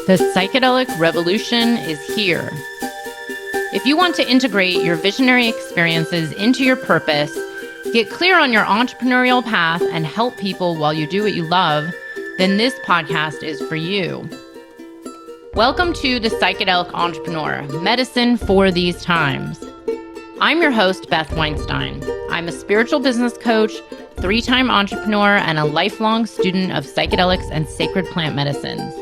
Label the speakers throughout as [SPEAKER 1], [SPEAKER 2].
[SPEAKER 1] The psychedelic revolution is here. If you want to integrate your visionary experiences into your purpose, get clear on your entrepreneurial path, and help people while you do what you love, then this podcast is for you. Welcome to The Psychedelic Entrepreneur, medicine for these times. I'm your host, Beth Weinstein. I'm a spiritual business coach, 3-time entrepreneur, and a lifelong student of psychedelics and sacred plant medicines.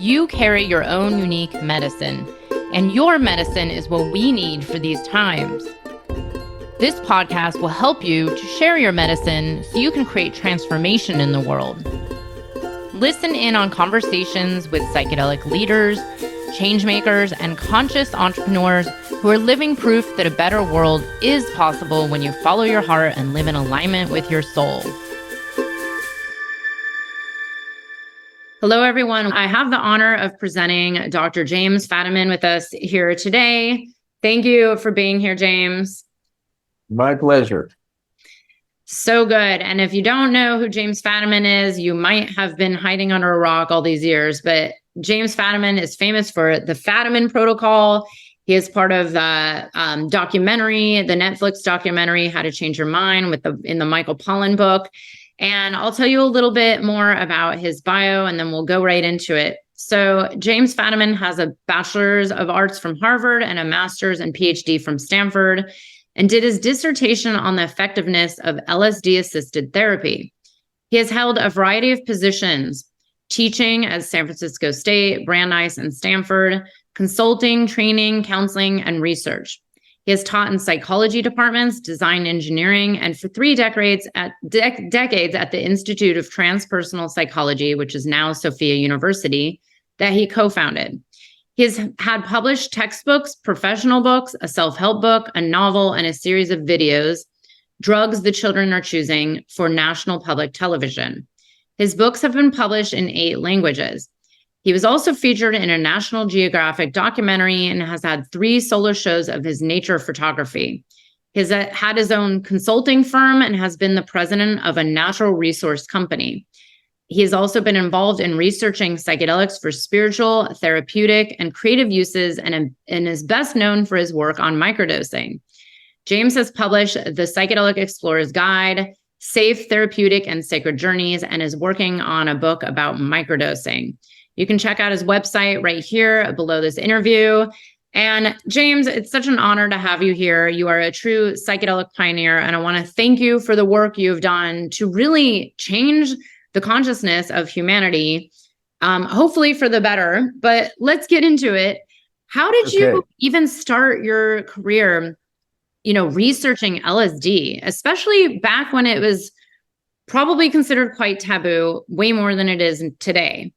[SPEAKER 1] You carry your own unique medicine, and your medicine is what we need for these times. This podcast will help you to share your medicine so you can create transformation in the world. Listen in on conversations with psychedelic leaders, changemakers, and conscious entrepreneurs who are living proof that a better world is possible when you follow your heart and live in alignment with your soul. Hello, everyone. I have the honor of presenting Dr. James Fadiman with us here today. Thank you for being here, James.
[SPEAKER 2] My pleasure.
[SPEAKER 1] So good. And if you don't know who James Fadiman is, you might have been hiding under a rock all these years, but James Fadiman is famous for the Fadiman Protocol. He is part of the documentary, the Netflix documentary, How to Change Your Mind in the Michael Pollan book. And I'll tell you a little bit more about his bio, and then we'll go right into it. So James Fadiman has a bachelor's of arts from Harvard and a master's and PhD from Stanford, and did his dissertation on the effectiveness of LSD-assisted therapy. He has held a variety of positions, teaching at San Francisco State, Brandeis, and Stanford, consulting, training, counseling, and research. He has taught in psychology departments, design engineering, and for 3 decades at the Institute of Transpersonal Psychology, which is now Sophia University, that he co-founded. He has had published textbooks, professional books, a self-help book, a novel, and a series of videos, Drugs the Children Are Choosing, for National Public Television. His books have been published in 8 languages. He was also featured in a National Geographic documentary and has had 3 solo shows of his nature photography. He has had his own consulting firm and has been the president of a natural resource company. He has also been involved in researching psychedelics for spiritual, therapeutic, and creative uses, and is best known for his work on microdosing. James has published The Psychedelic Explorer's Guide, Safe, Therapeutic, and Sacred Journeys, and is working on a book about microdosing. You can check out his website right here below this interview. And James, it's such an honor to have you here. You are a true psychedelic pioneer, and I want to thank you for the work you've done to really change the consciousness of humanity, hopefully for the better. But let's get into it. How did you even start your career, researching LSD, especially back when it was probably considered quite taboo, way more than it is today?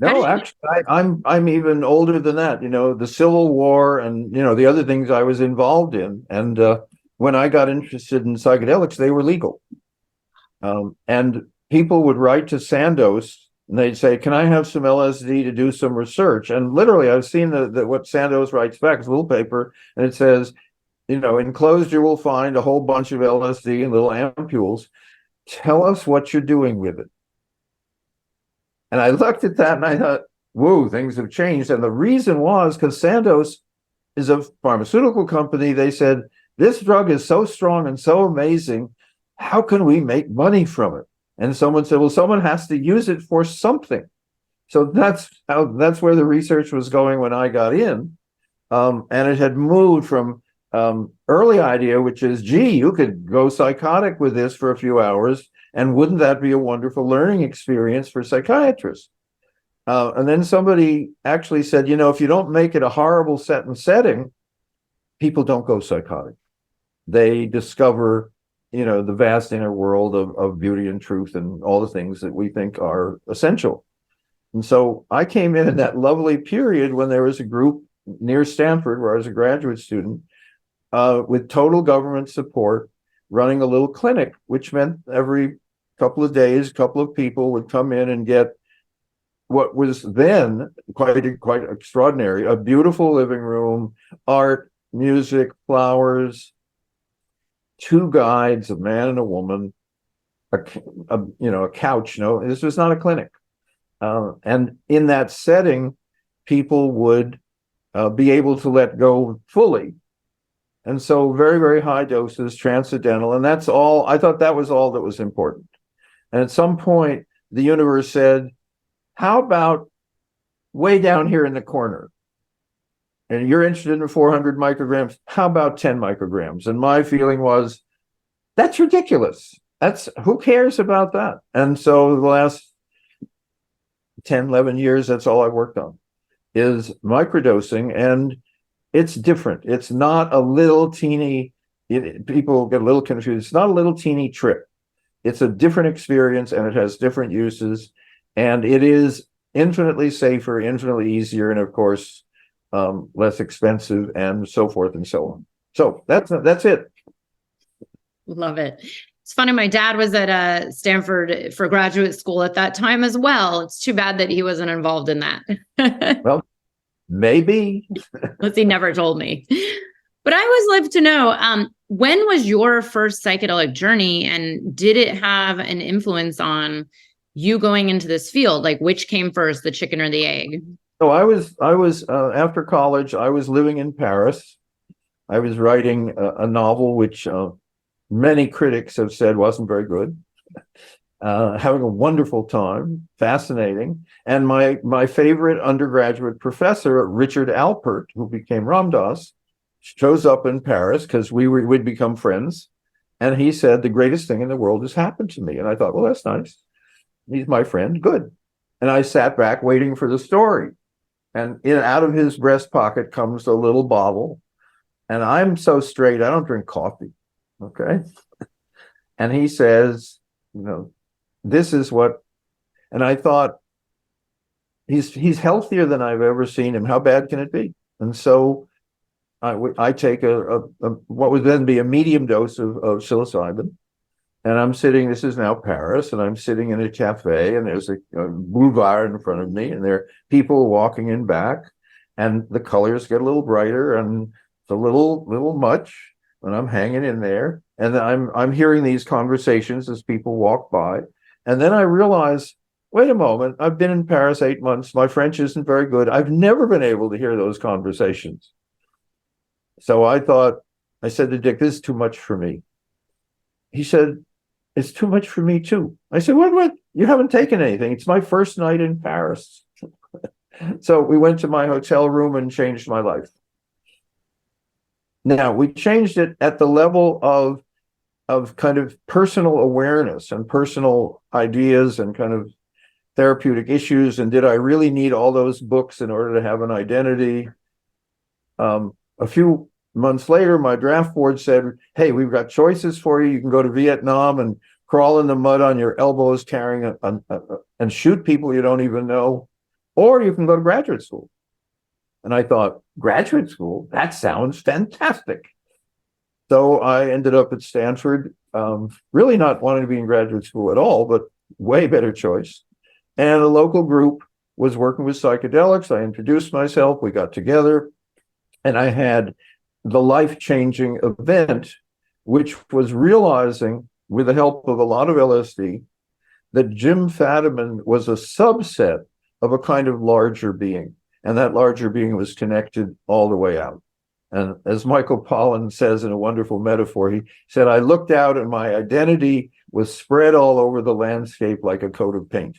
[SPEAKER 2] No, actually, I'm even older than that. The Civil War and the other things I was involved in. And when I got interested in psychedelics, they were legal. And people would write to Sandoz and they'd say, "Can I have some LSD to do some research?" And literally, I've seen what Sandoz writes back. It's a little paper, and it says, "Enclosed you will find a whole bunch of LSD in little ampules. Tell us what you're doing with it." And I looked at that and I thought, whoa, things have changed. And the reason was because Sandoz is a pharmaceutical company. They said, this drug is so strong and so amazing. How can we make money from it? And someone said, well, someone has to use it for something. So that's where the research was going when I got in. And it had moved from early idea, which is, gee, you could go psychotic with this for a few hours. And wouldn't that be a wonderful learning experience for psychiatrists? And then somebody actually said, if you don't make it a horrible setting, people don't go psychotic. They discover, the vast inner world of beauty and truth and all the things that we think are essential. And so I came in that lovely period when there was a group near Stanford, where I was a graduate student, with total government support, running a little clinic, which meant every couple of days, a couple of people would come in and get what was then quite extraordinary, a beautiful living room, art, music, flowers, 2 guides, a man and a woman, a couch. This was not a clinic. And in that setting, people would be able to let go fully. And so very, very high doses, transcendental. And that's all. I thought that was all that was important. And at some point, the universe said, how about way down here in the corner? And you're interested in 400 micrograms. How about 10 micrograms? And my feeling was, that's ridiculous. Who cares about that? And so the last 10, 11 years, that's all I worked on is microdosing. And it's different. It's not a little teeny, people get a little confused. It's not a little teeny trip. It's a different experience and it has different uses. And it is infinitely safer, infinitely easier, and of course, less expensive and so forth and so on. So that's it.
[SPEAKER 1] Love it. It's funny. My dad was at Stanford for graduate school at that time as well. It's too bad that he wasn't involved in that.
[SPEAKER 2] Well, maybe.
[SPEAKER 1] Unless he never told me. But I always love to know, when was your first psychedelic journey, and did it have an influence on you going into this field? Like, which came first, the chicken or the egg?
[SPEAKER 2] So I was after college, I was living in Paris. I was writing a novel which many critics have said wasn't very good. Having a wonderful time, fascinating. And my favorite undergraduate professor, Richard Alpert, who became Ram Dass, shows up in Paris because we'd become friends. And he said, the greatest thing in the world has happened to me. And I thought, well, that's nice. He's my friend. Good. And I sat back waiting for the story. And out of his breast pocket comes a little bottle. And I'm so straight, I don't drink coffee. Okay. And he says, this is what, and I thought, he's healthier than I've ever seen him. How bad can it be? And so I take what would then be a medium dose of psilocybin. And I'm sitting, this is now Paris, and I'm sitting in a cafe, and there's a boulevard in front of me, and there are people walking in back, and the colors get a little brighter, and it's a little much, and I'm hanging in there, and I'm hearing these conversations as people walk by, and then I realize, wait a moment, I've been in Paris 8 months, my French isn't very good, I've never been able to hear those conversations. So I said to Dick, this is too much for me. He said, it's too much for me too. I said, what? You haven't taken anything. It's my first night in Paris. So we went to my hotel room and changed my life. Now, we changed it at the level of kind of personal awareness and personal ideas and kind of therapeutic issues. And did I really need all those books in order to have an identity? A few months later, my draft board said, hey, we've got choices for you. You can go to Vietnam and crawl in the mud on your elbows carrying and shoot people you don't even know, or you can go to graduate school. And I thought, graduate school? That sounds fantastic. So I ended up at Stanford, really not wanting to be in graduate school at all, but way better choice. And a local group was working with psychedelics. I introduced myself. We got together, and I had the life-changing event, which was realizing, with the help of a lot of LSD, that Jim Fadiman was a subset of a kind of larger being, and that larger being was connected all the way out. And as Michael Pollan says in a wonderful metaphor, he said, I looked out and my identity was spread all over the landscape like a coat of paint.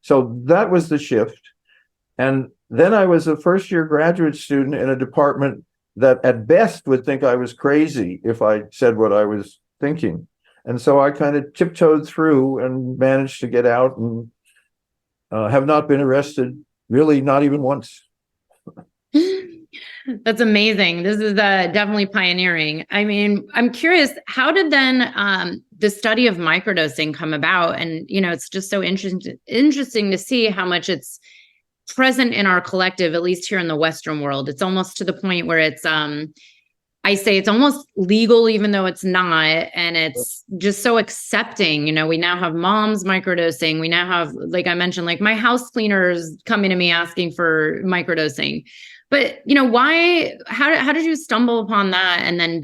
[SPEAKER 2] So that was the shift. And then I was a first-year graduate student in a department that at best would think I was crazy if I said what I was thinking. And so I kind of tiptoed through and managed to get out and have not been arrested, really not even once.
[SPEAKER 1] That's amazing. This is definitely pioneering. I mean, I'm curious, how did then the study of microdosing come about? And, it's just so interesting to see how much it's present in our collective, at least here in the Western world. It's almost to the point where it's, I say it's almost legal, even though it's not. And it's just so accepting. We now have moms microdosing. We now have, like I mentioned, like my house cleaners coming to me asking for microdosing. But, how did you stumble upon that and then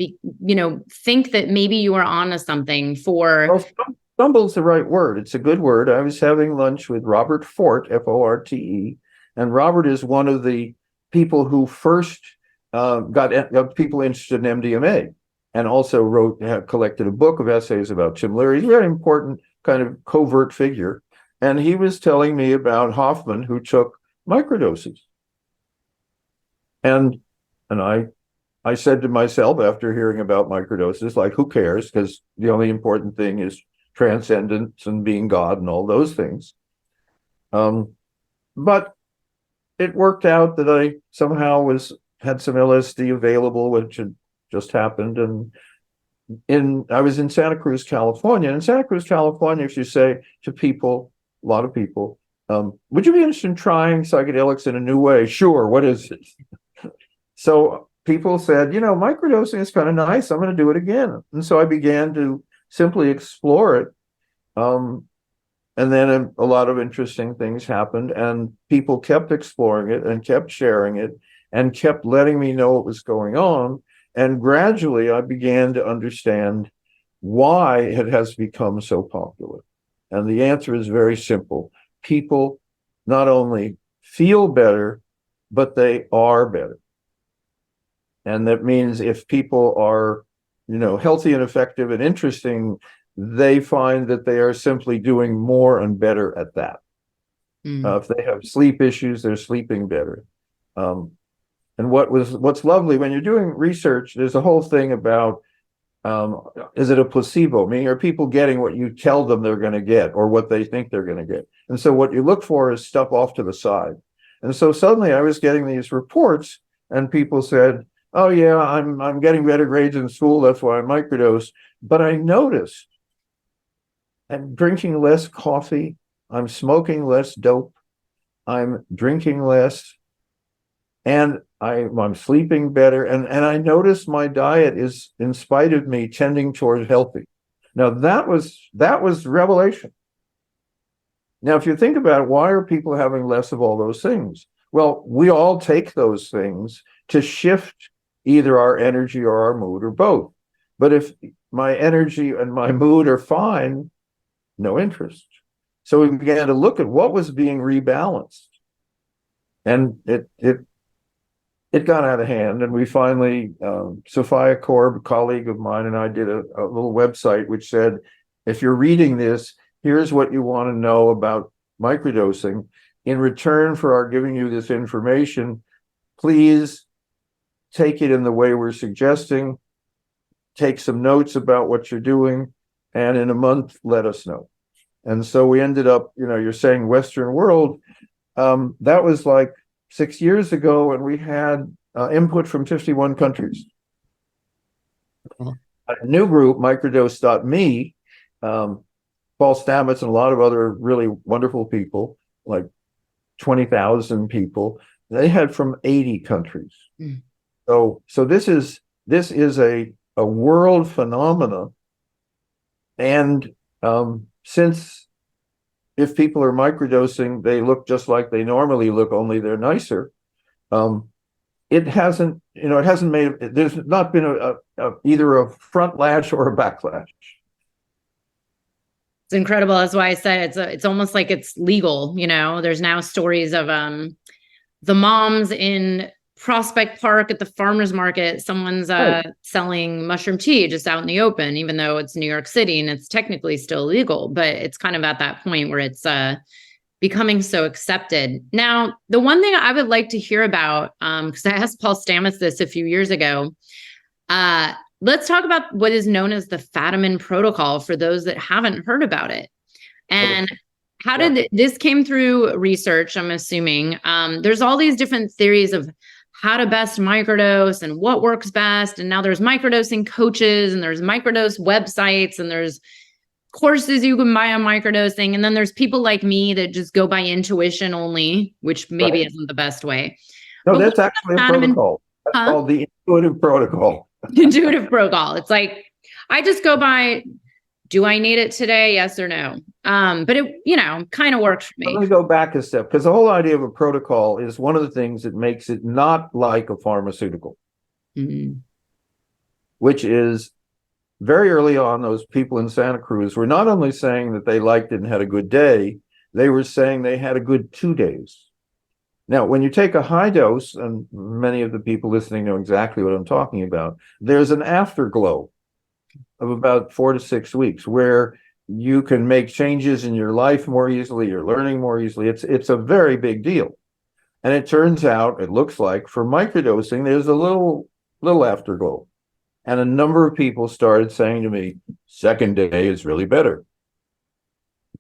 [SPEAKER 1] think that maybe you were onto something for...
[SPEAKER 2] Well, stumble's the right word. It's a good word. I was having lunch with Robert Forte, Forte, And Robert is one of the people who first got people interested in MDMA, and also collected a book of essays about Tim Leary. He's a very important kind of covert figure. And he was telling me about Hoffman, who took microdoses. And I said to myself, after hearing about microdoses, like, who cares? Because the only important thing is transcendence and being God and all those things. But it worked out that I somehow had some LSD available, which had just happened. And I was in Santa Cruz, California. And in Santa Cruz, California, if you say to people, a lot of people, would you be interested in trying psychedelics in a new way? Sure, what is it? So people said, microdosing is kind of nice. I'm going to do it again. And so I began to simply explore it. And then a lot of interesting things happened, and people kept exploring it and kept sharing it and kept letting me know what was going on. And gradually I began to understand why it has become so popular. And the answer is very simple. People not only feel better, but they are better. And that means if people are, healthy and effective and interesting, they find that they are simply doing more and better at that. If they have sleep issues, they're sleeping better. And what's lovely when you're doing research, there's a whole thing about, is it a placebo? Meaning, are people getting what you tell them they're going to get, or what they think they're going to get? And so what you look for is stuff off to the side. And so suddenly I was getting these reports, and people said, oh yeah, I'm getting better grades in school, that's why I microdose. But I noticed I'm drinking less coffee, I'm smoking less dope, I'm drinking less, and I'm sleeping better. And I noticed my diet is, in spite of me, tending towards healthy. Now that was revelation. Now, if you think about it, why are people having less of all those things? Well, we all take those things to shift either our energy or our mood, or both. But if my energy and my mood are fine, no interest. So we began to look at what was being rebalanced. And it got out of hand. And we finally, Sophia Korb, a colleague of mine, and I did a little website which said, if you're reading this, here's what you want to know about microdosing. In return for our giving you this information, please take it in the way we're suggesting, take some notes about what you're doing, and in a month, let us know. And so we ended up, you're saying Western world, that was like 6 years ago, and we had input from 51 countries. A new group, microdose.me, Paul Stamets and a lot of other really wonderful people, like 20,000 people, they had from 80 countries. So this is a world phenomena. And since if people are microdosing, they look just like they normally look, only they're nicer. It hasn't made, there's not been either a front lash or a backlash.
[SPEAKER 1] It's incredible. That's why I said it's almost like it's legal. There's now stories of the moms in Prospect Park at the farmers market. Someone's selling mushroom tea just out in the open, even though it's New York City and it's technically still legal. But it's kind of at that point where it's becoming so accepted. Now, the one thing I would like to hear about, because I asked Paul Stamets this a few years ago, let's talk about what is known as the Fadiman protocol for those that haven't heard about it. And how did this came through research, I'm assuming. There's all these different theories of how to best microdose and what works best. And now there's microdosing coaches, and there's microdose websites, and there's courses you can buy on microdosing. And then there's people like me that just go by intuition only, which maybe isn't the best way.
[SPEAKER 2] No, but that's actually a protocol. That's called the intuitive protocol.
[SPEAKER 1] Intuitive protocol. It's like, I just go by, do I need it today? Yes or no? But it, kind of works for me.
[SPEAKER 2] Let me go back a step, because the whole idea of a protocol is one of the things that makes it not like a pharmaceutical, which is very early on, those people in Santa Cruz were not only saying that they liked it and had a good day, they were saying they had a good 2 days. Now, when you take a high dose, and many of the people listening know exactly what I'm talking about, there's an afterglow of about 4 to 6 weeks where you can make changes in your life more easily, you're learning more easily. It's a very big deal. And it turns out, it looks like for microdosing, there's a little afterglow. And a number of people started saying to me, second day is really better.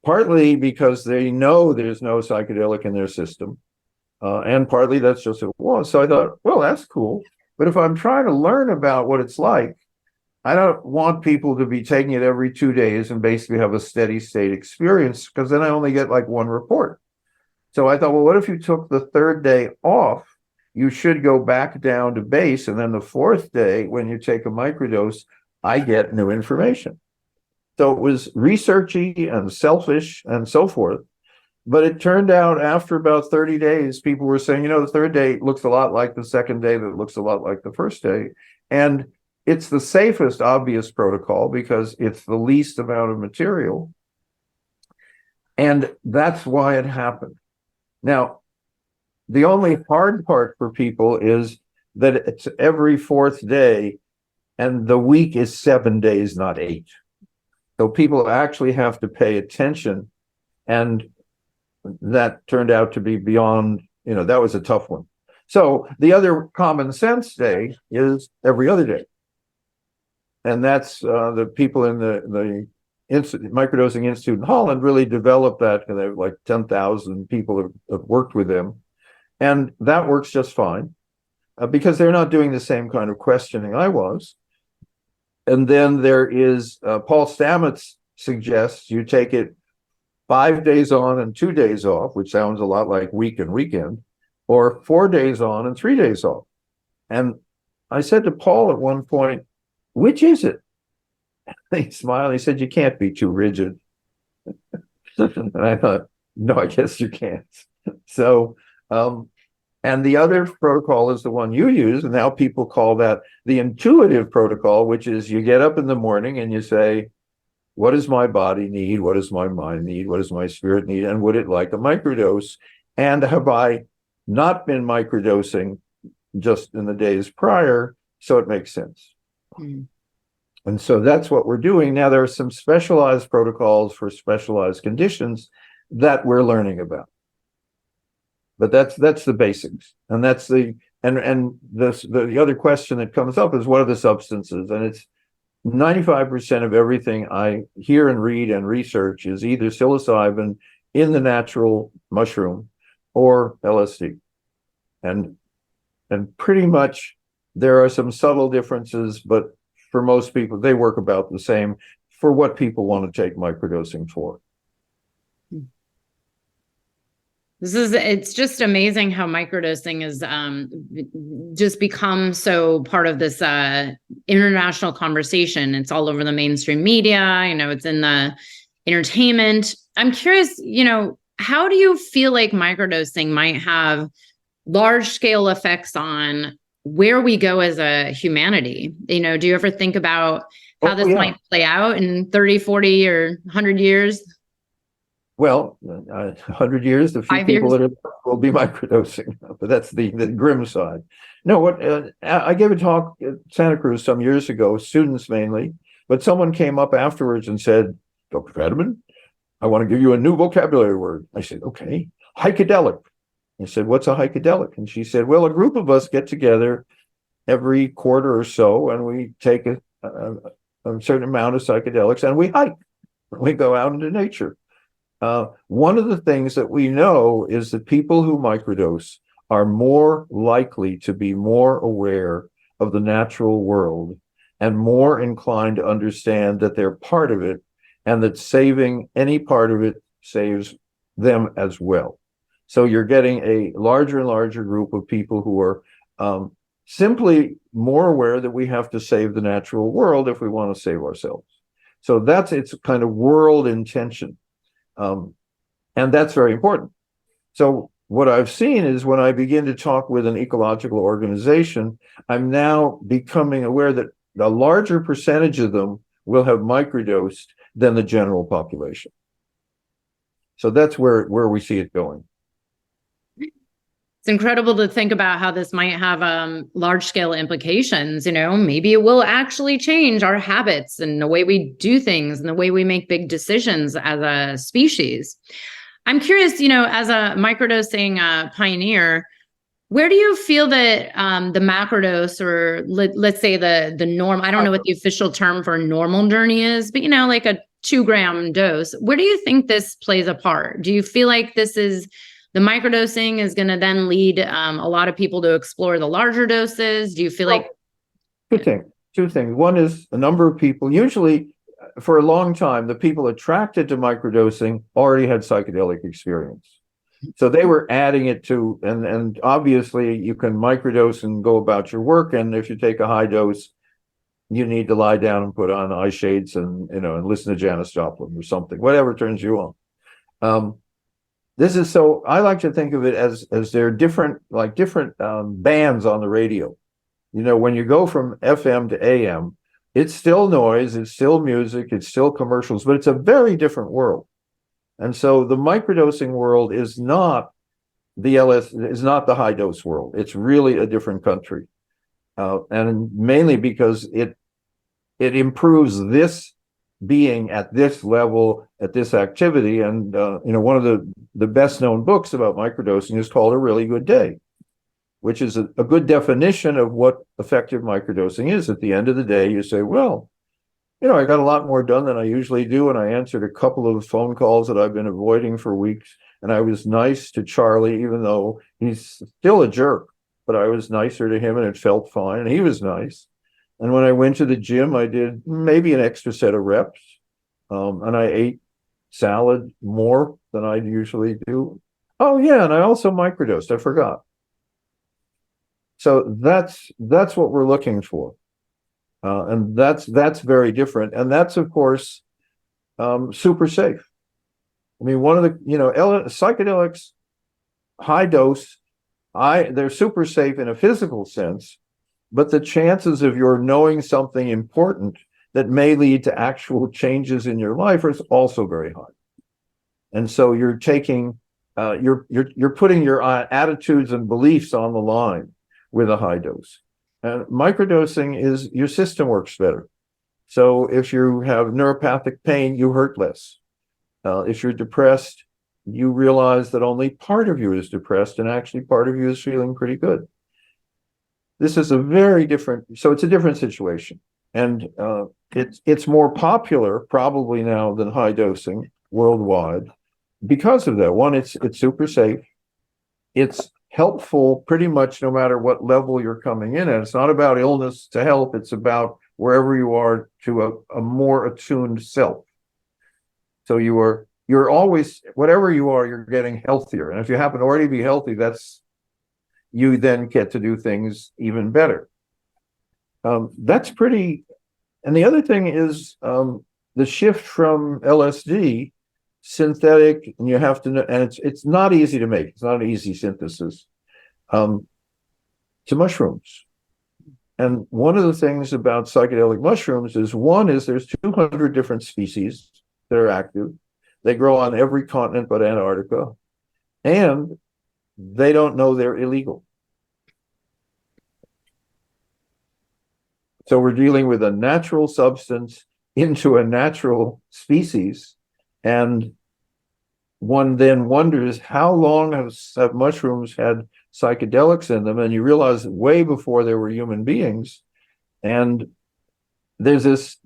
[SPEAKER 2] Partly because they know there's no psychedelic in their system. And partly that's just what it was. So I thought, well, that's cool. But if I'm trying to learn about what it's like, I don't want people to be taking it every 2 days and basically have a steady state experience, because then I only get like one report. So I thought, well, what if you took the third day off? You should go back down to base. And then the fourth day, when you take a microdose, I get new information. So it was researchy and selfish and so forth. But it turned out after about 30 days, people were saying, the third day looks a lot like the second day, that looks a lot like the first day. And it's the safest, obvious protocol because it's the least amount of material. And that's why it happened. Now, the only hard part for people is that it's every fourth day, and the week is 7 days, not 8. So people actually have to pay attention. And that turned out to be beyond, that was a tough one. So the other common sense day is every other day. And that's the people in the Microdosing Institute in Holland really developed that, and they have like 10,000 people have worked with them. And that works just fine because they're not doing the same kind of questioning I was. And then there is Paul Stamets suggests you take it 5 days on and 2 days off, which sounds a lot like week and weekend, or 4 days on and 3 days off. And I said to Paul at one point, which is it? He smiled. He said, you can't be too rigid. And I thought, no, I guess you can't. So, and the other protocol is the one you use. And now people call that the intuitive protocol, which is you get up in the morning and you say, what does my body need? What does my mind need? What does my spirit need? And would it like a microdose? And have I not been microdosing just in the days prior? So it makes sense. Mm. And so that's what we're doing. Now, there are some specialized protocols for specialized conditions that we're learning about. But that's the basics. And that's the other question that comes up is, what are the substances? And it's 95% of everything I hear and read and research is either psilocybin in the natural mushroom or LSD. And pretty much there are some subtle differences, but for most people, they work about the same for what people want to take microdosing for.
[SPEAKER 1] It's just amazing how microdosing is just become so part of this international conversation. It's all over the mainstream media, it's in the entertainment. I'm curious, how do you feel like microdosing might have large scale effects on where we go as a humanity? Do you ever think about how this might play out in 30, 40 or 100 years?
[SPEAKER 2] Well, 100 years, the few people that will be microdosing, but that's the grim side. No, I gave a talk at Santa Cruz some years ago, students mainly, but someone came up afterwards and said, Dr. Fadiman, I want to give you a new vocabulary word. I said, okay, psychedelic. I said, what's a psychedelic? And she said, well, a group of us get together every quarter or so, and we take a certain amount of psychedelics, and we hike. We go out into nature. One of the things that we know is that people who microdose are more likely to be more aware of the natural world and more inclined to understand that they're part of it and that saving any part of it saves them as well. So you're getting a larger and larger group of people who are simply more aware that we have to save the natural world if we want to save ourselves. So that's its kind of world intention. And that's very important. So what I've seen is when I begin to talk with an ecological organization, I'm now becoming aware that a larger percentage of them will have microdosed than the general population. So that's where we see it going.
[SPEAKER 1] it's incredible to think about how this might have large scale implications. Maybe it will actually change our habits and the way we do things and the way we make big decisions as a species. I'm curious, as a microdosing pioneer, where do you feel that the macrodose, or let's say the norm, I don't know what the official term for normal journey is, but like a 2-gram dose, where do you think this plays a part? Do you feel like the microdosing is going to then lead a lot of people to explore the larger doses? Do you feel like
[SPEAKER 2] two things. One is a number of people, usually for a long time, the people attracted to microdosing already had psychedelic experience. So they were adding it to, and obviously you can microdose and go about your work. And if you take a high dose, you need to lie down and put on eye shades and listen to Janis Joplin or something, whatever turns you on. So I like to think of it as there are different bands on the radio. When you go from FM to AM, it's still noise, it's still music, it's still commercials, but it's a very different world. And so the microdosing world is not the high dose world. It's really a different country, and mainly because it improves this being at this level, at this activity. And one of the best known books about microdosing is called A Really Good Day, which is a good definition of what effective microdosing is. At the end of the day, you say, well, I got a lot more done than I usually do, and I answered a couple of phone calls that I've been avoiding for weeks, and I was nice to Charlie, even though he's still a jerk, but I was nicer to him, and it felt fine, and he was nice. And when I went to the gym, I did maybe an extra set of reps, and I ate salad more than I usually do. Oh, yeah, and I also microdosed. I forgot. So that's what we're looking for. And that's very different. And that's, of course, super safe. I mean, one of the, psychedelics, high dose, they're super safe in a physical sense, but the chances of your knowing something important that may lead to actual changes in your life is also very high. And so you're taking, you're putting your attitudes and beliefs on the line with a high dose. And microdosing is your system works better. So if you have neuropathic pain, you hurt less. If you're depressed, you realize that only part of you is depressed and actually part of you is feeling pretty good. This is a it's a different situation. And it's more popular probably now than high dosing worldwide because of that. One, it's super safe. It's helpful pretty much no matter what level you're coming in at. It's not about illness to health. It's about wherever you are to a more attuned self. So you're always, whatever you are, you're getting healthier. And if you happen to already be healthy, you then get to do things even better. That's pretty, and the other thing is the shift from LSD, synthetic, and you have to know, and it's not easy to make. It's not an easy synthesis, to mushrooms. And one of the things about psychedelic mushrooms is there's 200 different species that are active. They grow on every continent but Antarctica, and they don't know they're illegal. So we're dealing with a natural substance into a natural species, and one then wonders how long have mushrooms had psychedelics in them, and you realize way before there were human beings. And there's this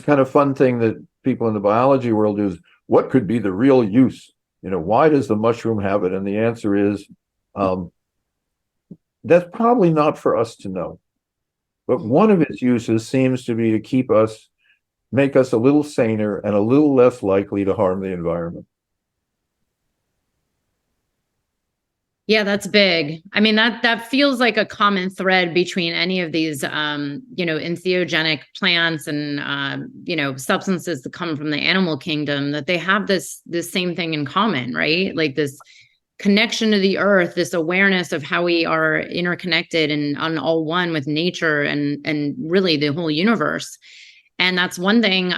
[SPEAKER 2] kind of fun thing that people in the biology world do is, what could be the real use? Why does the mushroom have it? And the answer is, that's probably not for us to know. But one of its uses seems to be to make us a little saner and a little less likely to harm the environment.
[SPEAKER 1] Yeah, that's big. I mean, that feels like a common thread between any of these, entheogenic plants and, substances that come from the animal kingdom, that they have this same thing in common, right? Like this connection to the earth, this awareness of how we are interconnected and on all one with nature and really the whole universe. And that's one thing,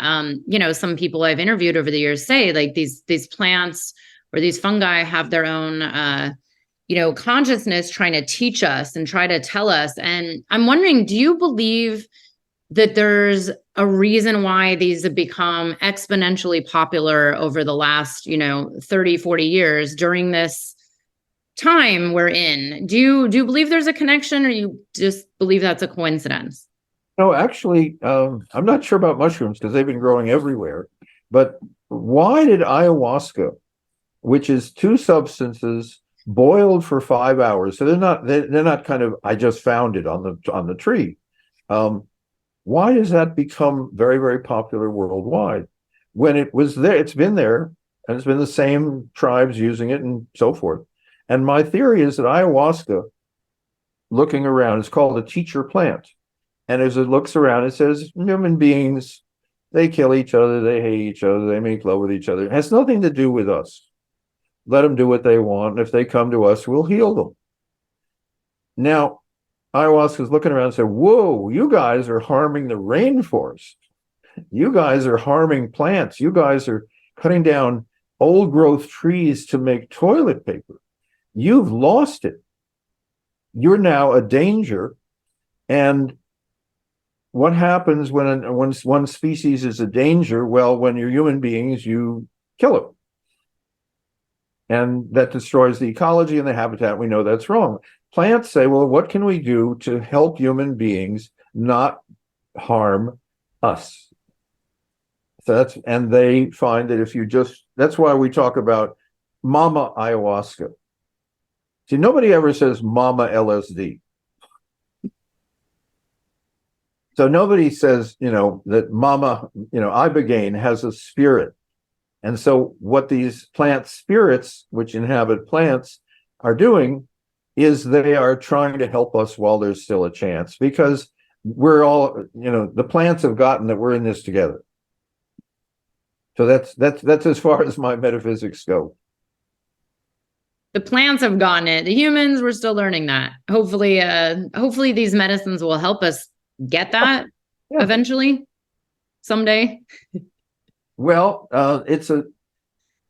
[SPEAKER 1] some people I've interviewed over the years say, like these plants or these fungi have their own consciousness trying to teach us and try to tell us. And I'm wondering, do you believe that there's a reason why these have become exponentially popular over the last, 30, 40 years during this time we're in? Do you believe there's a connection, or you just believe that's a coincidence?
[SPEAKER 2] No, actually, I'm not sure about mushrooms because they've been growing everywhere. But why did ayahuasca, which is two substances boiled for 5 hours, so they're not kind of, I just found it on the tree. Why does that become very, very popular worldwide? When it was there, it's been there, and it's been the same tribes using it and so forth. And my theory is that ayahuasca, looking around, is called a teacher plant. And as it looks around, it says human beings, they kill each other, they hate each other, they make love with each other. It has nothing to do with us. Let them do what they want. And if they come to us, we'll heal them. Now, ayahuasca is looking around and said, whoa, you guys are harming the rainforest. You guys are harming plants. You guys are cutting down old growth trees to make toilet paper. You've lost it. You're now a danger. And what happens when one species is a danger? Well, when you're human beings, you kill it. And that destroys the ecology and the habitat. We know that's wrong. Plants say, well, what can we do to help human beings not harm us? So and they find that that's why we talk about mama ayahuasca. See, nobody ever says mama LSD. So nobody says, that mama, ibogaine has a spirit. And so what these plant spirits, which inhabit plants, are doing is they are trying to help us while there's still a chance, because we're all, the plants have gotten that we're in this together. So that's as far as my metaphysics go.
[SPEAKER 1] The plants have gotten it. The humans, we're still learning that. Hopefully these medicines will help us get that eventually, someday.
[SPEAKER 2] Well,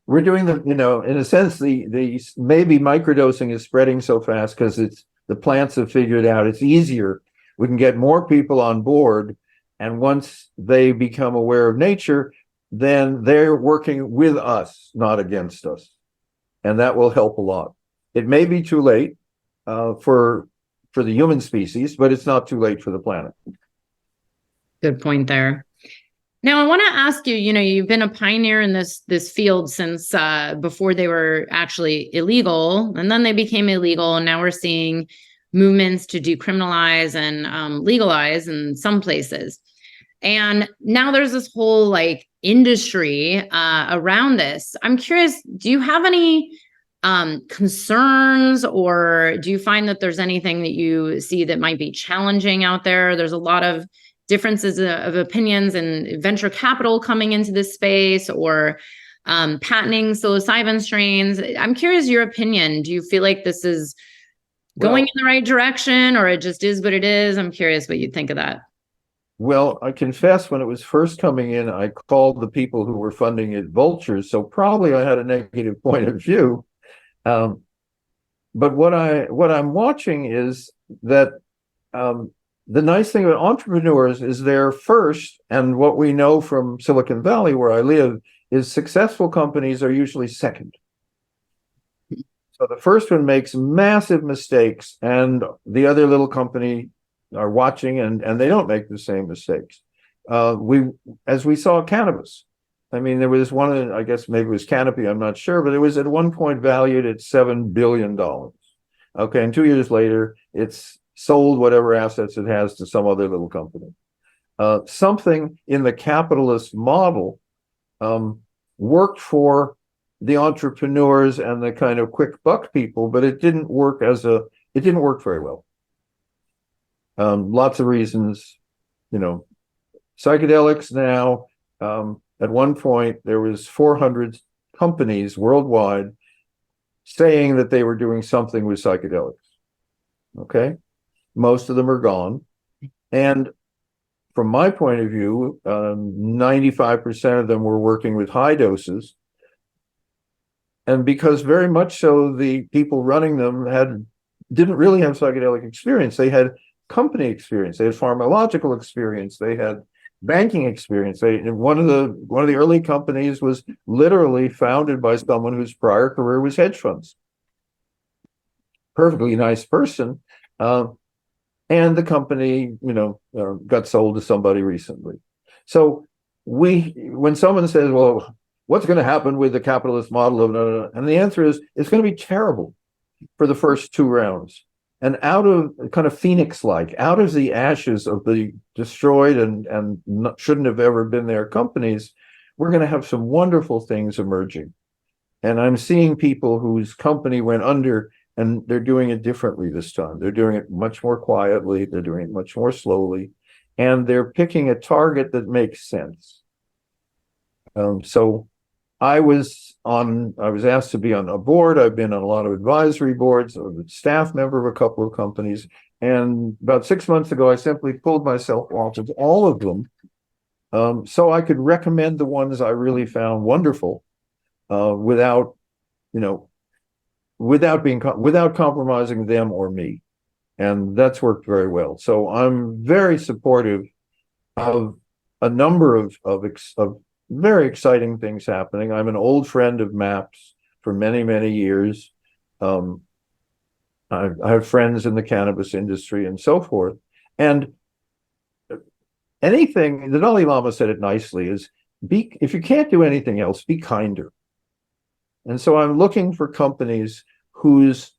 [SPEAKER 2] we're doing in a sense, the maybe microdosing is spreading so fast because the plants have figured out it's easier. We can get more people on board, and once they become aware of nature, then they're working with us, not against us, and that will help a lot. It may be too late for the human species, but it's not too late for the planet.
[SPEAKER 1] Good point there. Now, I want to ask you, you've been a pioneer in this field since before they were actually illegal, and then they became illegal. And now we're seeing movements to decriminalize and legalize in some places. And now there's this whole industry around this. I'm curious, do you have any concerns, or do you find that there's anything that you see that might be challenging out there? There's a lot of differences of opinions and venture capital coming into this space, or patenting psilocybin strains. I'm curious your opinion. Do you feel like this is going in the right direction, or it just is what it is? I'm curious what you think of that.
[SPEAKER 2] Well, I confess, when it was first coming in, I called the people who were funding it vultures. So probably I had a negative point of view. But what I'm watching is that the nice thing about entrepreneurs is they're first, and what we know from Silicon Valley, where I live, is successful companies are usually second. So the first one makes massive mistakes, and the other little company are watching, and they don't make the same mistakes. As we saw cannabis. I mean, there was one, I guess maybe it was Canopy, I'm not sure, but it was at one point valued at $7 billion. Okay, and 2 years later, it's sold whatever assets it has to some other little company. Something in the capitalist model worked for the entrepreneurs and the kind of quick buck people, but it didn't work very well. Lots of reasons, psychedelics now, at one point there was 400 companies worldwide saying that they were doing something with psychedelics. Okay. Most of them are gone. And from my point of view, 95% of them were working with high doses. And because very much so, the people running them didn't really have psychedelic experience. They had company experience. They had pharmacological experience. They had banking experience. One of the early companies was literally founded by someone whose prior career was hedge funds. Perfectly nice person, and the company, got sold to somebody recently. So when someone says, "Well, what's going to happen with the capitalist model of," and the answer is, it's going to be terrible for the first two rounds. And out of kind of Phoenix-like, out of the ashes of the destroyed and shouldn't have ever been there companies, we're going to have some wonderful things emerging. And I'm seeing people whose company went under, and they're doing it differently this time. They're doing it much more quietly. They're doing it much more slowly. And they're picking a target that makes sense. So I was asked to be on a board. I've been on a lot of advisory boards. I'm a staff member of a couple of companies. And about 6 months ago, I simply pulled myself off of all of them, so I could recommend the ones I really found wonderful, without compromising them or me. And that's worked very well. So I'm very supportive of a number of very exciting things happening. I'm an old friend of MAPS for many, many years. I have friends in the cannabis industry and so forth. And anything, the Dalai Lama said it nicely, is if you can't do anything else, be kinder. And so I'm looking for companies whose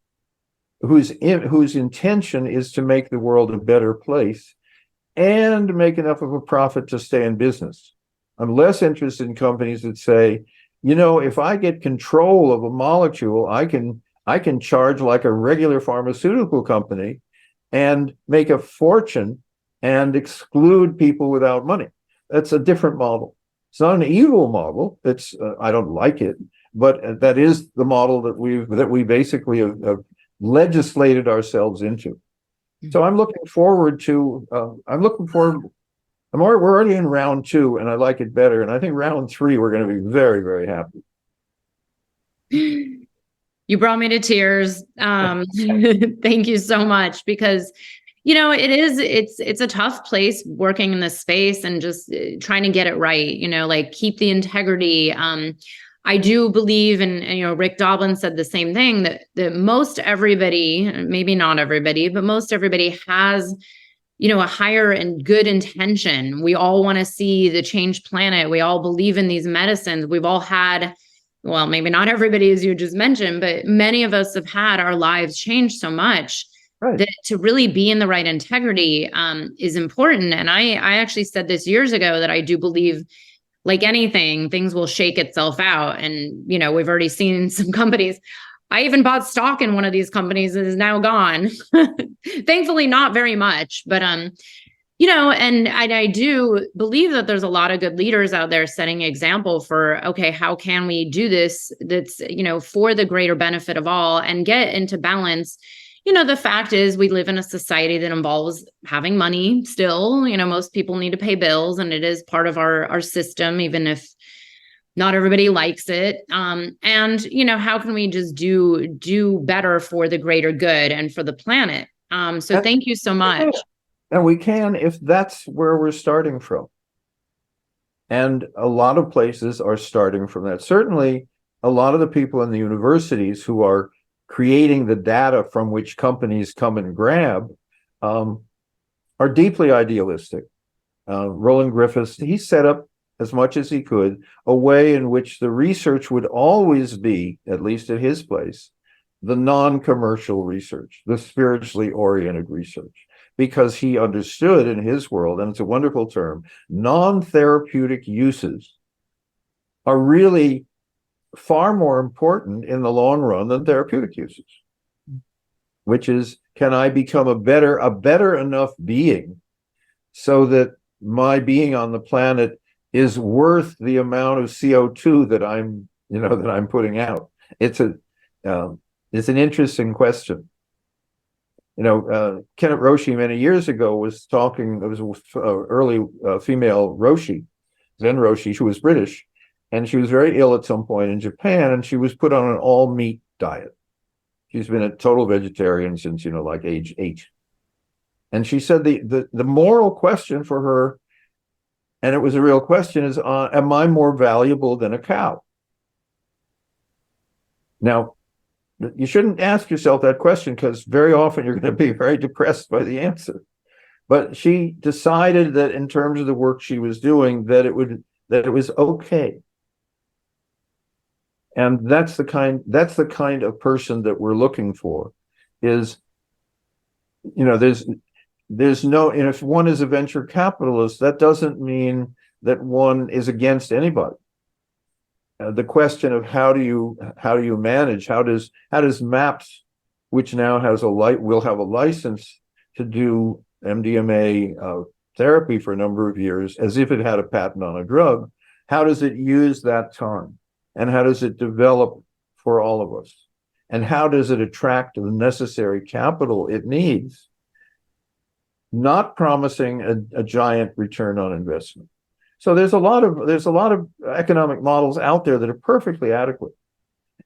[SPEAKER 2] intention is to make the world a better place and make enough of a profit to stay in business. I'm less interested in companies that say, if I get control of a molecule, I can charge like a regular pharmaceutical company and make a fortune and exclude people without money. That's a different model. It's not an evil model. I don't like it, but that is the model that we basically have legislated ourselves into. So I'm looking forward to. We're already in round 2, and I like it better. And I think round 3, we're going to be very, very happy.
[SPEAKER 1] You brought me to tears. Thank you so much, because it's a tough place working in this space and just trying to get it right, like keep the integrity. I do believe, and Rick Doblin said the same thing, that most everybody, maybe not everybody, but most everybody has, a higher and good intention. We all want to see the changed planet. We all believe in these medicines. We've all had, well, maybe not everybody, as you just mentioned, but many of us have had our lives changed so much. Right. That to really be in the right integrity is important. And I actually said this years ago, that I do believe, like anything, things will shake itself out. And, we've already seen some companies. I even bought stock in one of these companies that is now gone. Thankfully, not very much, but, and I do believe that there's a lot of good leaders out there setting example for, okay, how can we do this? That's, for the greater benefit of all, and get into balance. The fact is, we live in a society that involves having money still. Most people need to pay bills, and it is part of our system, even if not everybody likes it. And, how can we just do better for the greater good and for the planet? So thank you so much.
[SPEAKER 2] And we can, if that's where we're starting from. And a lot of places are starting from that. Certainly, a lot of the people in the universities who are creating the data from which companies come and grab are deeply idealistic. Roland Griffiths, he set up, as much as he could, a way in which the research would always be, at least at his place, the non-commercial research, the spiritually oriented research, because he understood in his world, and it's a wonderful term, non-therapeutic uses are really far more important in the long run than therapeutic uses, which is, can I become a better enough being so that my being on the planet is worth the amount of CO2 that I'm putting out? It's an interesting question. Kenneth Roshi many years ago was talking. There was early female Roshi, Zen Roshi, who was British, And she was very ill at some point in Japan, and she was put on an all meat diet. She's been a total vegetarian since, like age 8. And she said the moral question for her, and it was a real question, is, am I more valuable than a cow? Now, you shouldn't ask yourself that question, because very often you're going to be very depressed by the answer. But she decided that in terms of the work she was doing, that it was okay. And that's the kind of person that we're looking for. Is, there's no, and if one is a venture capitalist, that doesn't mean that one is against anybody. The question of how do you manage, how does MAPS, which now will have a license to do MDMA therapy for a number of years, as if it had a patent on a drug, how does it use that time? And how does it develop for all of us? And how does it attract the necessary capital it needs? Not promising a giant return on investment. So there's a lot of economic models out there that are perfectly adequate.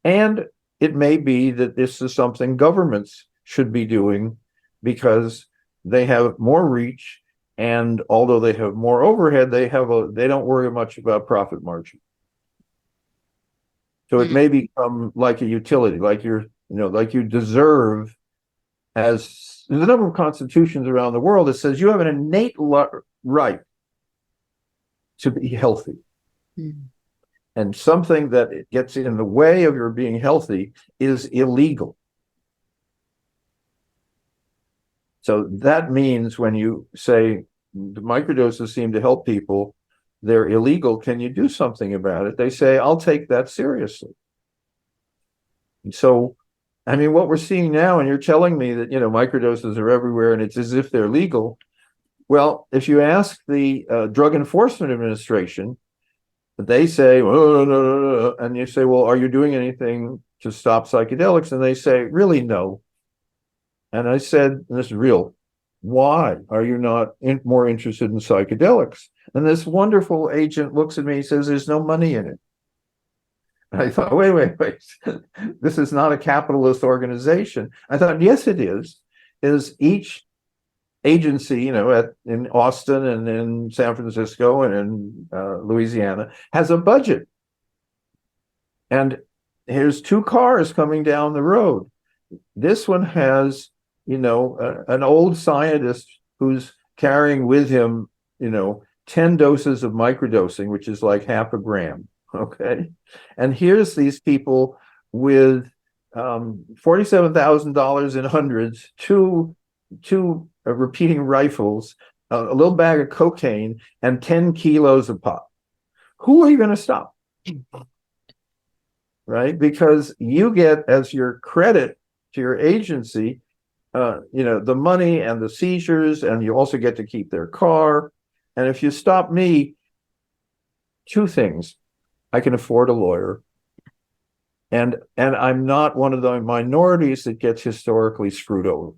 [SPEAKER 2] And it may be that this is something governments should be doing, because they have more reach, and although they have more overhead, they don't worry much about profit margin. So it may become like a utility, like you deserve, as there's a number of constitutions around the world that says you have an innate right to be healthy. And something that gets in the way of your being healthy is illegal. So that means when you say the microdoses seem to help people, they're illegal, can you do something about it? They say, I'll take that seriously. And so, I mean, what we're seeing now, and you're telling me that, microdoses are everywhere and it's as if they're legal. Well, if you ask the Drug Enforcement Administration, they say, oh, no. And you say, well, are you doing anything to stop psychedelics? And they say, really, no. And I said, and this is real, why are you not more interested in psychedelics? And this wonderful agent looks at me and says, there's no money in it. And I thought, wait. This is not a capitalist organization. I thought, yes, it is. Is each agency, in Austin and in San Francisco and in Louisiana has a budget. And here's 2 cars coming down the road. This one has, an old scientist who's carrying with him, 10 doses of microdosing, which is like half a gram. Okay. And here's these people with $47,000 in hundreds, two repeating rifles, a little bag of cocaine, and 10 kilos of pot. Who are you going to stop? Right? Because you get, as your credit to your agency, the money and the seizures, and you also get to keep their car. And if you stop me, 2 things. I can afford a lawyer. And I'm not one of the minorities that gets historically screwed over.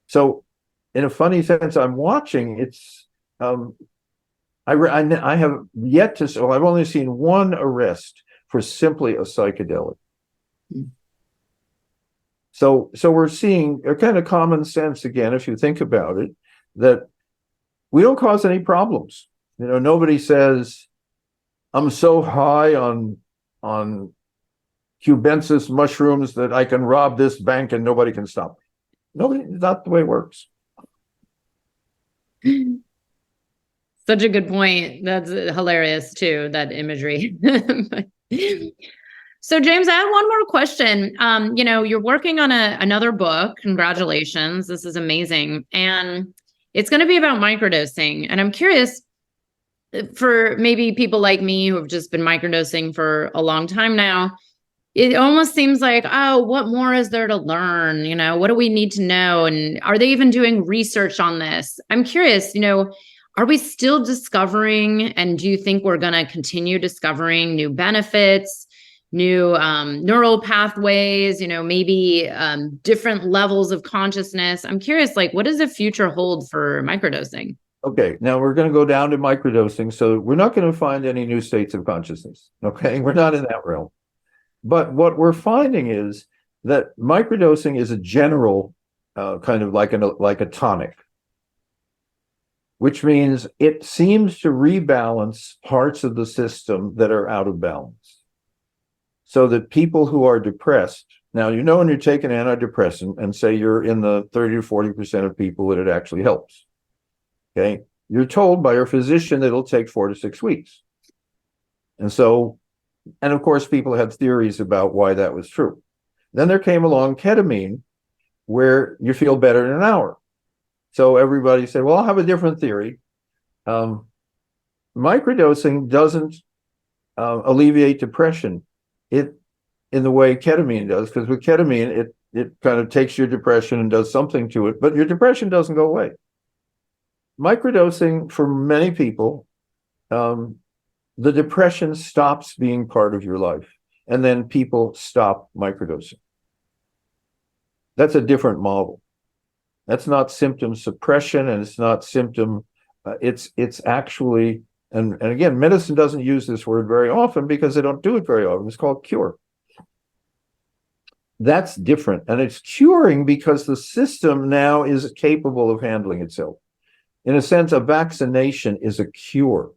[SPEAKER 2] So in a funny sense, I'm watching, it's, I have yet to, so I've only seen 1 arrest for simply a psychedelic. So we're seeing a kind of common sense again, if you think about it, that we don't cause any problems. Nobody says, I'm so high on cubensis mushrooms that I can rob this bank and nobody can stop me. Nobody, not the way it works.
[SPEAKER 1] Such a good point. That's hilarious too, that imagery. So James, I have one more question. You're working on another book. Congratulations. This is amazing. And it's going to be about microdosing. And I'm curious, for maybe people like me who have just been microdosing for a long time now, it almost seems like, oh, what more is there to learn? What do we need to know? And are they even doing research on this? I'm curious, are we still discovering, and do you think we're going to continue discovering new benefits, new neural pathways, maybe different levels of consciousness? I'm curious, what does the future hold for microdosing?
[SPEAKER 2] Okay, now we're going to go down to microdosing. So we're not going to find any new states of consciousness. Okay, we're not in that realm. But what we're finding is that microdosing is a general kind of like a tonic, which means it seems to rebalance parts of the system that are out of balance. So that people who are depressed, now, when you're taking antidepressant and say you're in the 30 to 40% of people that it actually helps. Okay. You're told by your physician that it'll take 4 to 6 weeks. And of course, people had theories about why that was true. Then there came along ketamine, where you feel better in an hour. So everybody said, well, I'll have a different theory. Microdosing doesn't alleviate depression in the way ketamine does, because with ketamine, it kind of takes your depression and does something to it, but your depression doesn't go away. Microdosing, for many people, the depression stops being part of your life, and then people stop microdosing. That's a different model. That's not symptom suppression, and it's not symptom. It's actually, and again, medicine doesn't use this word very often because they don't do it very often. It's called cure. That's different, and it's curing because the system now is capable of handling itself. In a sense, a vaccination is a cure.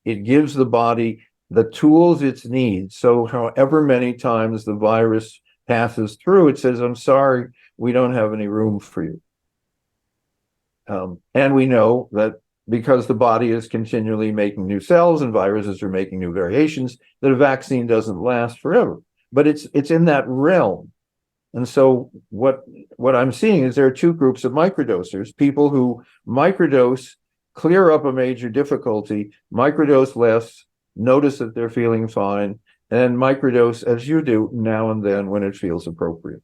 [SPEAKER 2] It gives the body the tools it needs. So however many times the virus passes through, it says, I'm sorry, we don't have any room for you. And we know that because the body is continually making new cells and viruses are making new variations, that a vaccine doesn't last forever. But it's in that realm. And so what I'm seeing is there are two groups of microdosers: people who microdose, clear up a major difficulty, microdose less, notice that they're feeling fine, and microdose as you do now and then when it feels appropriate.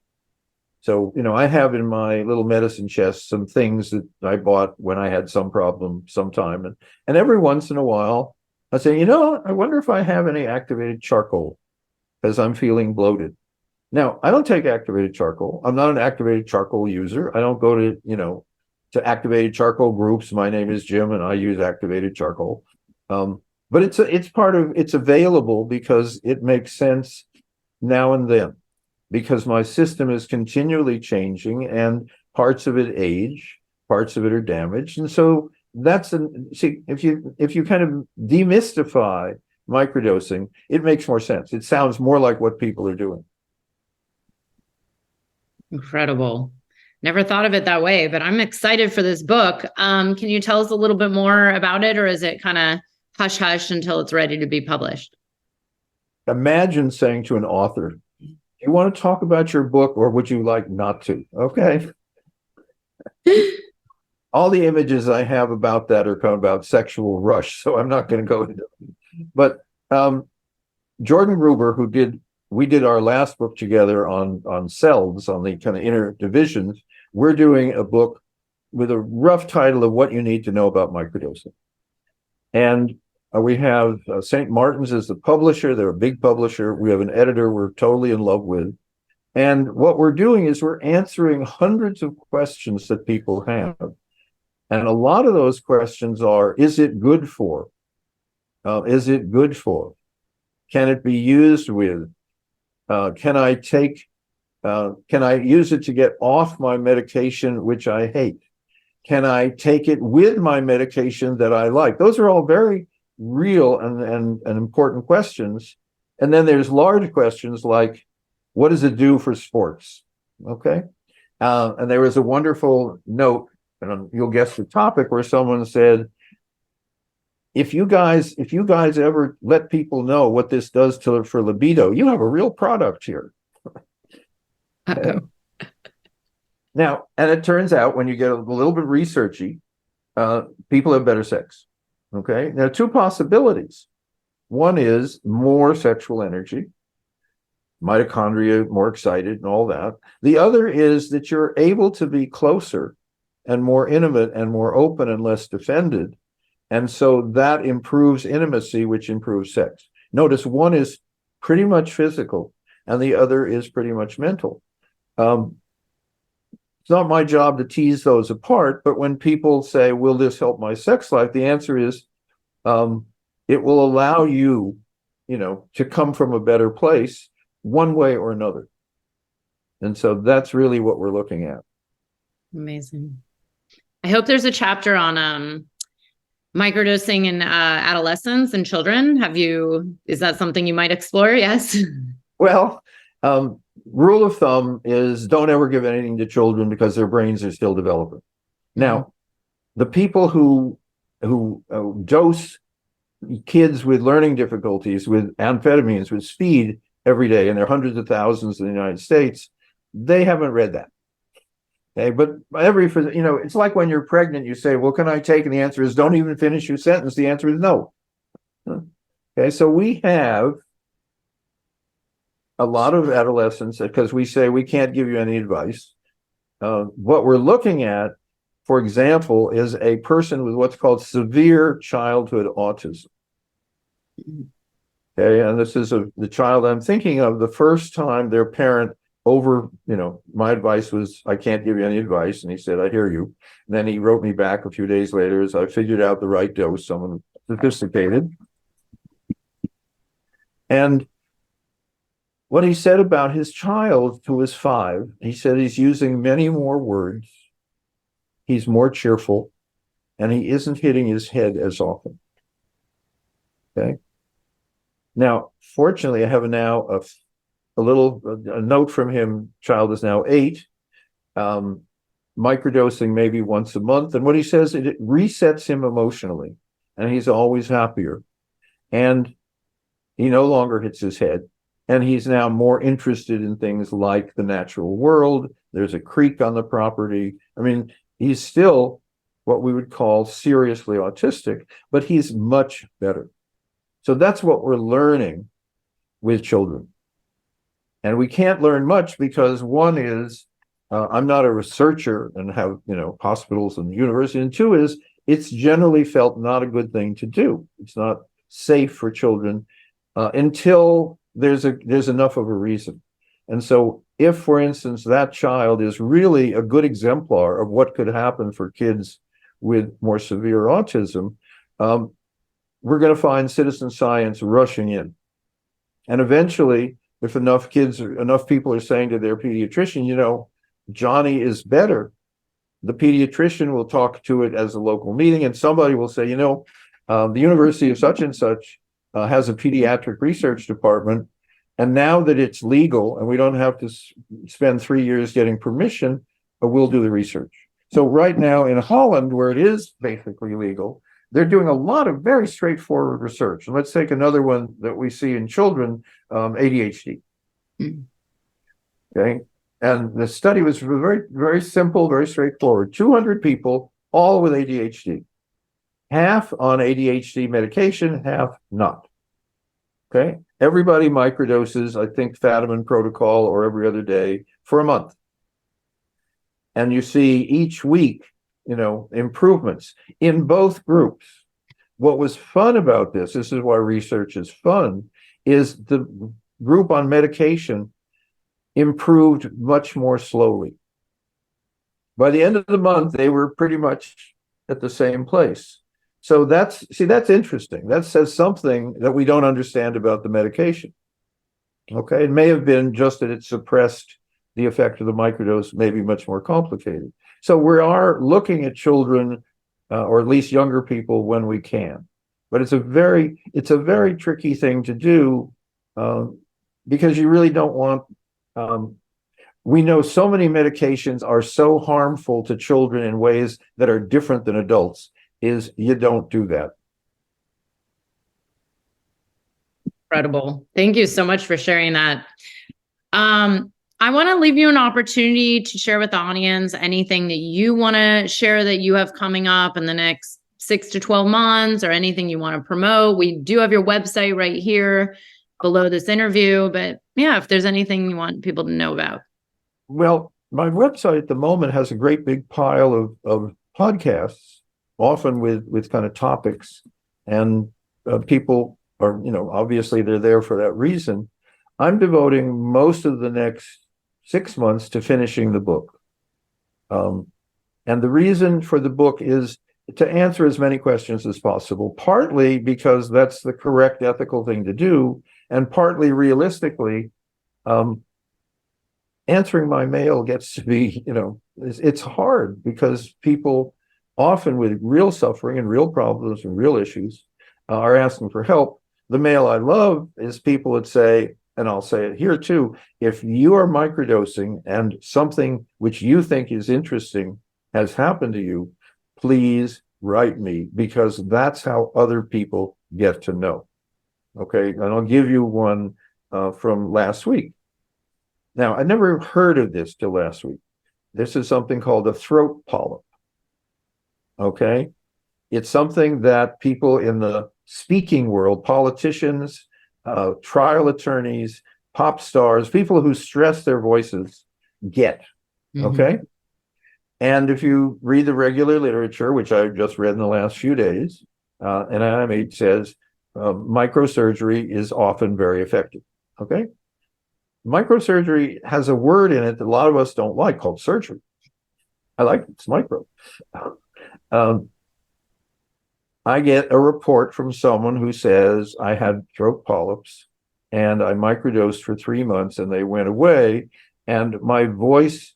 [SPEAKER 2] So, I have in my little medicine chest some things that I bought when I had some problem sometime. And every once in a while, I say, I wonder if I have any activated charcoal, because I'm feeling bloated. Now, I don't take activated charcoal. I'm not an activated charcoal user. I don't go to activated charcoal groups. My name is Jim, and I use activated charcoal. But it's available because it makes sense now and then, because my system is continually changing, and parts of it age, parts of it are damaged. And so if you kind of demystify microdosing, it makes more sense. It sounds more like what people are doing.
[SPEAKER 1] Incredible. Never thought of it that way, but I'm excited for this book. Can you tell us a little bit more about it, or is it kind of hush hush until it's ready to be published?
[SPEAKER 2] Imagine saying to an author, do you want to talk about your book, or would you like not to? Okay. All the images I have about that are kind of about sexual rush, so I'm not going to go into it. But Jordan Gruber, we did our last book together on cells, on the kind of inner divisions. We're doing a book with a rough title of What You Need to Know About Microdosing. And we have St. Martin's as the publisher. They're a big publisher. We have an editor we're totally in love with. And what we're doing is we're answering hundreds of questions that people have. And a lot of those questions are, is it good for? Is it good for? Can it be used with? Can I use it to get off my medication, which I hate? Can I take it with my medication that I like? Those are all very real and important questions. And then there's large questions like, what does it do for sports? Okay. And there was a wonderful note, and you'll guess the topic, where someone said, if you guys ever let people know what this does for libido, you have a real product here. Now, and it turns out when you get a little bit researchy, people have better sex. Okay. Now, two possibilities. One is more sexual energy, mitochondria more excited and all that. The other is that you're able to be closer and more intimate and more open and less defended. And so that improves intimacy, which improves sex. Notice one is pretty much physical and the other is pretty much mental. It's not my job to tease those apart, but when people say, will this help my sex life? The answer is, it will allow you, to come from a better place one way or another. And so that's really what we're looking at.
[SPEAKER 1] Amazing. I hope there's a chapter on microdosing in adolescents and children. Is that something you might explore? Yes.
[SPEAKER 2] Well, rule of thumb is don't ever give anything to children because their brains are still developing. Now, the people who dose kids with learning difficulties with amphetamines, with speed every day, and there are hundreds of thousands in the United States, they haven't read that. Okay, but it's like when you're pregnant, you say, well, can I take? And the answer is, don't even finish your sentence. The answer is no. Okay, so we have a lot of adolescents, because we say we can't give you any advice. What we're looking at, for example, is a person with what's called severe childhood autism. Okay, and this is the child I'm thinking of. The first time their parent my advice was, I can't give you any advice. And he said, I hear you. And then he wrote me back a few days later as I figured out the right dose, someone sophisticated. And what he said about his child, who was 5, he said he's using many more words, he's more cheerful, and he isn't hitting his head as often. Okay. Now, fortunately, I have now a note from him. Child is now 8, microdosing maybe once a month. And what he says, it resets him emotionally, and he's always happier. And he no longer hits his head. And he's now more interested in things like the natural world. There's a creek on the property. I mean, he's still what we would call seriously autistic, but he's much better. So that's what we're learning with children. And we can't learn much because one is, I'm not a researcher and have, hospitals and university. And 2 is, it's generally felt not a good thing to do. It's not safe for children until there's enough of a reason. And so if, for instance, that child is really a good exemplar of what could happen for kids with more severe autism, we're going to find citizen science rushing in. And eventually, if enough people are saying to their pediatrician, Johnny is better, the pediatrician will talk to it as a local meeting, and somebody will say, the University of such and such has a pediatric research department, and now that it's legal and we don't have to spend 3 years getting permission, we'll do the research. So right now in Holland, where it is basically legal, they're doing a lot of very straightforward research. And let's take another one that we see in children, ADHD. Okay, and the study was very, very simple, very straightforward. 200 people, all with ADHD. Half on ADHD medication, half not. Okay, everybody microdoses, I think, Fadiman protocol or every other day for a month. And you see each week, improvements in both groups. What was fun about this is why research is fun, is the group on medication improved much more slowly. By the end of the month, they were pretty much at the same place. So that's interesting. That says something that we don't understand about the medication. Okay, it may have been just that it suppressed the effect of the microdose, maybe much more complicated. So we are looking at children, or at least younger people, when we can. But it's a very tricky thing to do, because you really don't want. We know so many medications are so harmful to children in ways that are different than adults. You don't do that.
[SPEAKER 1] Incredible. Thank you so much for sharing that. I want to leave you an opportunity to share with the audience anything that you want to share that you have coming up in the next 6 to 12 months, or anything you want to promote. We do have your website right here below this interview, but yeah, if there's anything you want people to know about.
[SPEAKER 2] Well, my website at the moment has a great big pile of podcasts, often with kind of topics, and people are, obviously they're there for that reason. I'm devoting most of the next 6 months to finishing the book. And the reason for the book is to answer as many questions as possible, partly because that's the correct ethical thing to do, and partly realistically, answering my mail gets to be, it's hard because people often with real suffering and real problems and real issues are asking for help. The mail I love is people that say, and I'll say it here too, if you are microdosing and something which you think is interesting has happened to you, please write me, because that's how other people get to know. Okay, and I'll give you one from last week. Now, I never heard of this till last week. This is something called a throat polyp. Okay, it's something that people in the speaking world, politicians, trial attorneys, pop stars, people who stress their voices get. Okay. And if you read the regular literature, which I've just read in the last few days, an NIH says microsurgery is often very effective. Okay. Microsurgery has a word in it that a lot of us don't like called surgery. I like it. It's micro. I get a report from someone who says I had throat polyps and I microdosed for 3 months and they went away. And my voice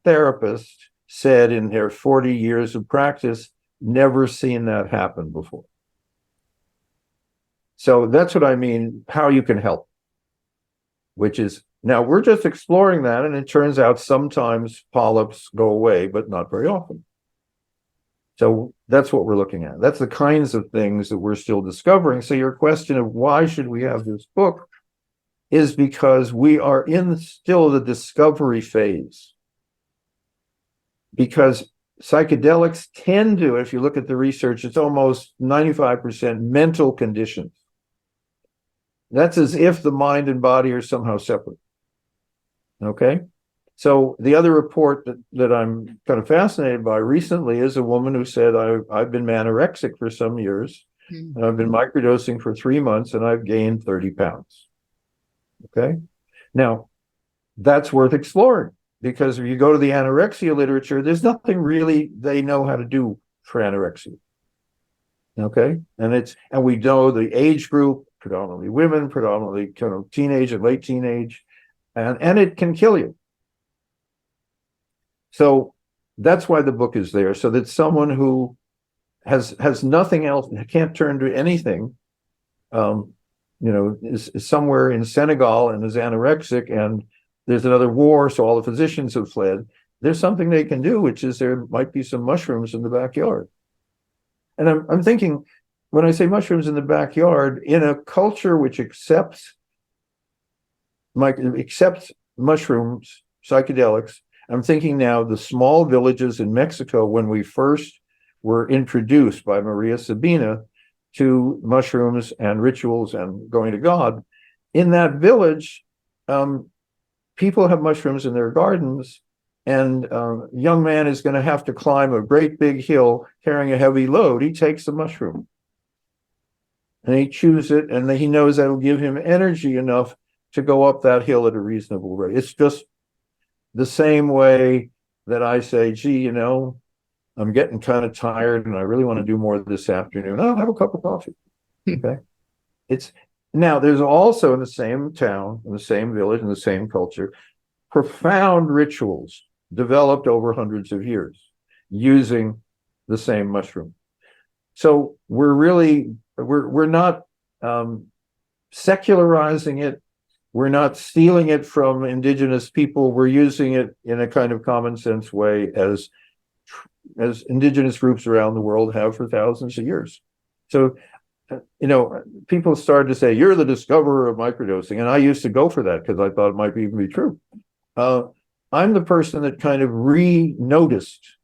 [SPEAKER 2] therapist said in their 40 years of practice, never seen that happen before. So that's what I mean, how you can help, which is, now we're just exploring that. And it turns out sometimes polyps go away, but not very often. So that's what we're looking at. That's the kinds of things that we're still discovering. So your question of why should we have this book is because we are in still the discovery phase. Because psychedelics tend to, if you look at the research, it's almost 95% mental conditions. That's as if the mind and body are somehow separate. Okay? So the other report that I'm kind of fascinated by recently is a woman who said, I've been anorexic for some years, and I've been microdosing for 3 months, and I've gained 30 pounds. Okay? Now, that's worth exploring, because if you go to the anorexia literature, there's nothing really they know how to do for anorexia. Okay? And we know the age group, predominantly women, predominantly kind of teenage and late teenage, and it can kill you. So that's why the book is there, so that someone who has nothing else, can't turn to anything, is somewhere in Senegal and is anorexic, and there's another war, so all the physicians have fled. There's something they can do, which is there might be some mushrooms in the backyard. And I'm thinking, when I say mushrooms in the backyard, in a culture which accepts mushrooms, psychedelics, I'm thinking now the small villages in Mexico when we first were introduced by Maria Sabina to mushrooms and rituals and going to God. In that village, people have mushrooms in their gardens, and a young man is going to have to climb a great big hill carrying a heavy load. He takes the mushroom and he chews it, and he knows that'll give him energy enough to go up that hill at a reasonable rate. It's just the same way that I say, gee, I'm getting kind of tired and I really want to do more this afternoon. I'll have a cup of coffee. Okay. Now there's also in the same town, in the same village, in the same culture, profound rituals developed over hundreds of years using the same mushroom. So we're not secularizing it. We're not stealing it from indigenous people. We're using it in a kind of common sense way as indigenous groups around the world have for thousands of years. So, people started to say, you're the discoverer of microdosing. And I used to go for that because I thought it might even be true. I'm the person that kind of re-noticed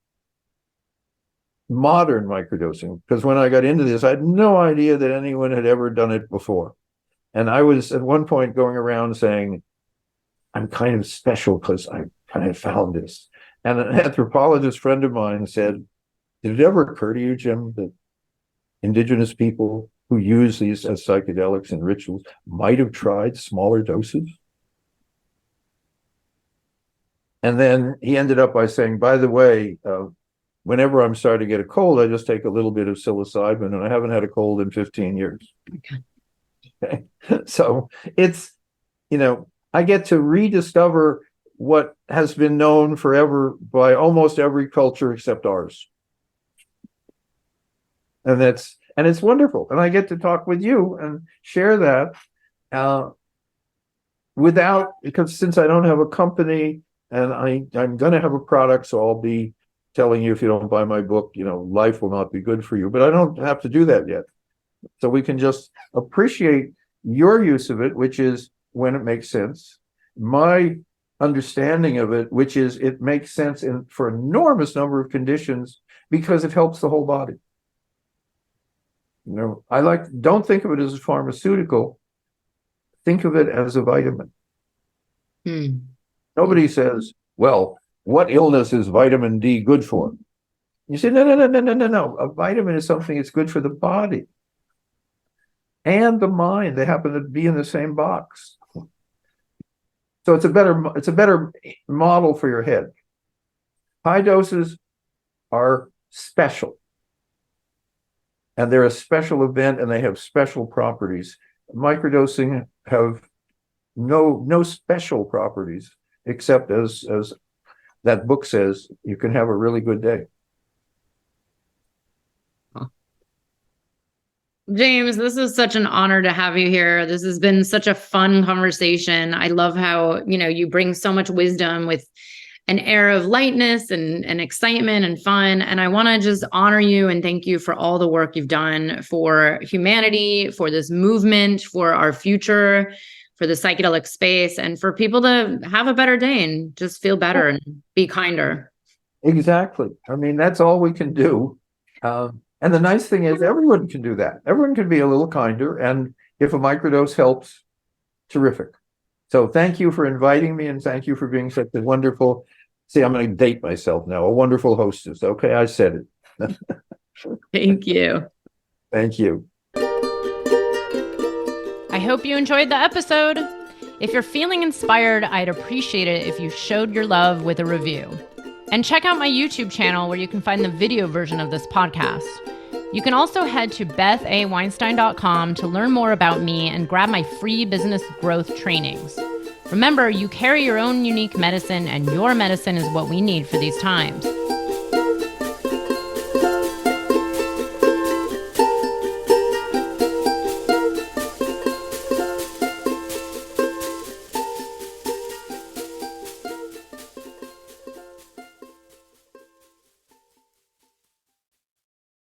[SPEAKER 2] modern microdosing, because when I got into this, I had no idea that anyone had ever done it before. And I was at one point going around saying, I'm kind of special because I kind of found this. And an anthropologist friend of mine said, did it ever occur to you, Jim, that indigenous people who use these as psychedelics and rituals might have tried smaller doses? And then he ended up by saying, by the way, whenever I'm starting to get a cold, I just take a little bit of psilocybin, and I haven't had a cold in 15 years. Okay. So it's, I get to rediscover what has been known forever by almost every culture except ours. And it's wonderful. And I get to talk with you and share that because since I don't have a company and I'm going to have a product, so I'll be telling you, if you don't buy my book, life will not be good for you. But I don't have to do that yet. So we can just appreciate your use of it, which is when it makes sense. My understanding of it, which is it makes sense for an enormous number of conditions because it helps the whole body. Don't think of it as a pharmaceutical. Think of it as a vitamin. Nobody says, well, what illness is vitamin D good for? You say, no. A vitamin is something that's good for the body and the mind. They happen to be in the same box. So it's a better model for your head. High doses are special. And they're a special event, and they have special properties. Microdosing have no special properties, except as that book says, you can have a really good day.
[SPEAKER 1] James, this is such an honor to have you here. This has been such a fun conversation. I love how, you bring so much wisdom with an air of lightness and excitement and fun. And I want to just honor you and thank you for all the work you've done for humanity, for this movement, for our future, for the psychedelic space, and for people to have a better day and just feel better and be kinder.
[SPEAKER 2] Exactly. I mean, that's all we can do. And the nice thing is everyone can do that. Everyone can be a little kinder. And if a microdose helps, terrific. So thank you for inviting me, and thank you for being such a wonderful, I'm going to date myself now, a wonderful hostess. Okay, I said it.
[SPEAKER 1] Thank you.
[SPEAKER 2] Thank you.
[SPEAKER 1] I hope you enjoyed the episode. If you're feeling inspired, I'd appreciate it if you showed your love with a review. And check out my YouTube channel where you can find the video version of this podcast. You can also head to bethaweinstein.com to learn more about me and grab my free business growth trainings. Remember, you carry your own unique medicine, and your medicine is what we need for these times.